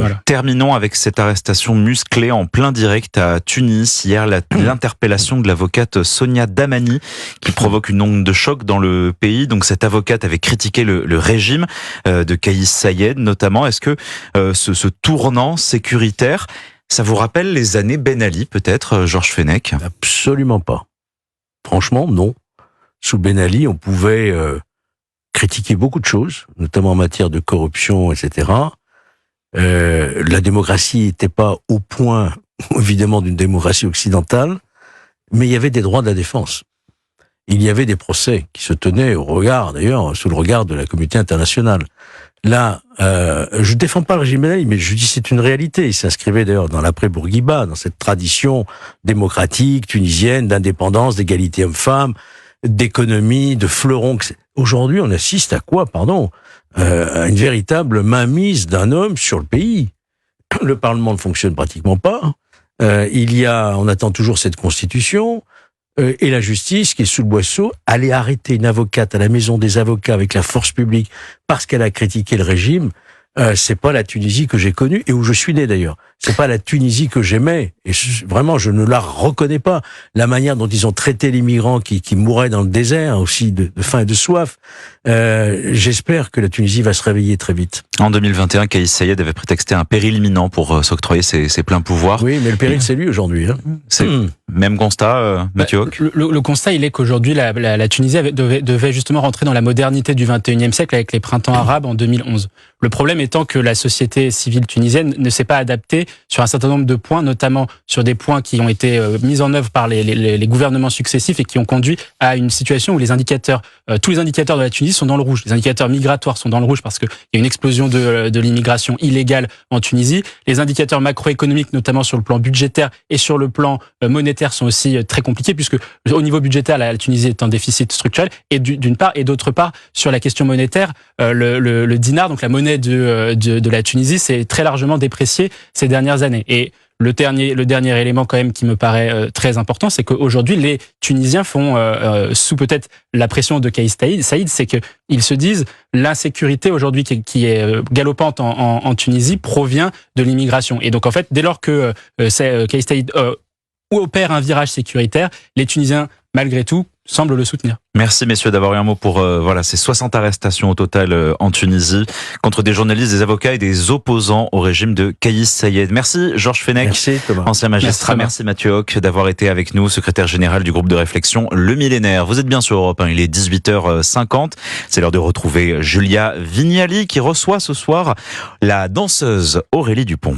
Voilà. Terminons avec cette arrestation musclée en plein direct à Tunis. Hier, l'interpellation de l'avocate Sonia Damani qui provoque une onde de choc dans le pays. Donc cette avocate avait critiqué le régime de Kais Saied notamment. Est-ce que ce tournant sécuritaire, ça vous rappelle les années Ben Ali peut-être, Georges Fenech ? Absolument pas. Franchement, non. Sous Ben Ali, on pouvait critiquer beaucoup de choses, notamment en matière de corruption, etc. La démocratie n'était pas au point, évidemment, d'une démocratie occidentale, mais il y avait des droits de la défense. Il y avait des procès qui se tenaient au regard, d'ailleurs, sous le regard de la communauté internationale. Là, je défends pas le régime Ben Ali, mais je dis c'est une réalité. Il s'inscrivait d'ailleurs dans l'après-Bourguiba, dans cette tradition démocratique, tunisienne, d'indépendance, d'égalité homme-femme, d'économie, de fleurons. Aujourd'hui, on assiste à quoi, pardon, à une véritable mainmise d'un homme sur le pays. Le Parlement ne fonctionne pratiquement pas. On attend toujours cette constitution. Et la justice, qui est sous le boisseau, aller arrêter une avocate à la maison des avocats avec la force publique parce qu'elle a critiqué le régime, c'est pas la Tunisie que j'ai connue et où je suis né d'ailleurs. C'est pas la Tunisie que j'aimais et vraiment je ne la reconnais pas. La manière dont ils ont traité les migrants qui mouraient dans le désert aussi de faim et de soif. J'espère que la Tunisie va se réveiller très vite. En 2021, Kais Saied avait prétexté un péril imminent pour s'octroyer ses pleins pouvoirs. Oui, mais le péril c'est lui aujourd'hui. Hein. C'est même constat, Mathieu Hoc. Le constat, il est qu'aujourd'hui la Tunisie devait justement rentrer dans la modernité du 21e siècle avec les printemps arabes en 2011. Le problème étant que la société civile tunisienne ne s'est pas adaptée sur un certain nombre de points, notamment sur des points qui ont été mis en œuvre par les gouvernements successifs et qui ont conduit à une situation où les indicateurs, tous les indicateurs de la Tunisie sont dans le rouge. Les indicateurs migratoires sont dans le rouge parce qu'il y a une explosion de l'immigration illégale en Tunisie. Les indicateurs macroéconomiques, notamment sur le plan budgétaire et sur le plan monétaire, sont aussi très compliqués puisque au niveau budgétaire, la Tunisie est en déficit structurel et d'une part et d'autre part sur la question monétaire, le dinar, donc la monnaie de la Tunisie, s'est très largement déprécié ces dernières années. Et le dernier élément quand même qui me paraît très important, c'est qu'aujourd'hui les Tunisiens font sous peut-être la pression de Kais Saied, c'est qu'ils se disent l'insécurité aujourd'hui qui est galopante en Tunisie provient de l'immigration. Et donc en fait, dès lors que Kais Saied opère un virage sécuritaire, les Tunisiens malgré tout semblent le soutenir. Merci messieurs d'avoir eu un mot pour ces 60 arrestations au total en Tunisie contre des journalistes, des avocats et des opposants au régime de Kais Saied. Merci Georges Fenech, merci, ancien magistrat. Merci Mathieu Hoc d'avoir été avec nous, secrétaire général du groupe de réflexion Le Millénaire. Vous êtes bien sur Europe 1, il est 18h50. C'est l'heure de retrouver Julia Vignali qui reçoit ce soir la danseuse Aurélie Dupont.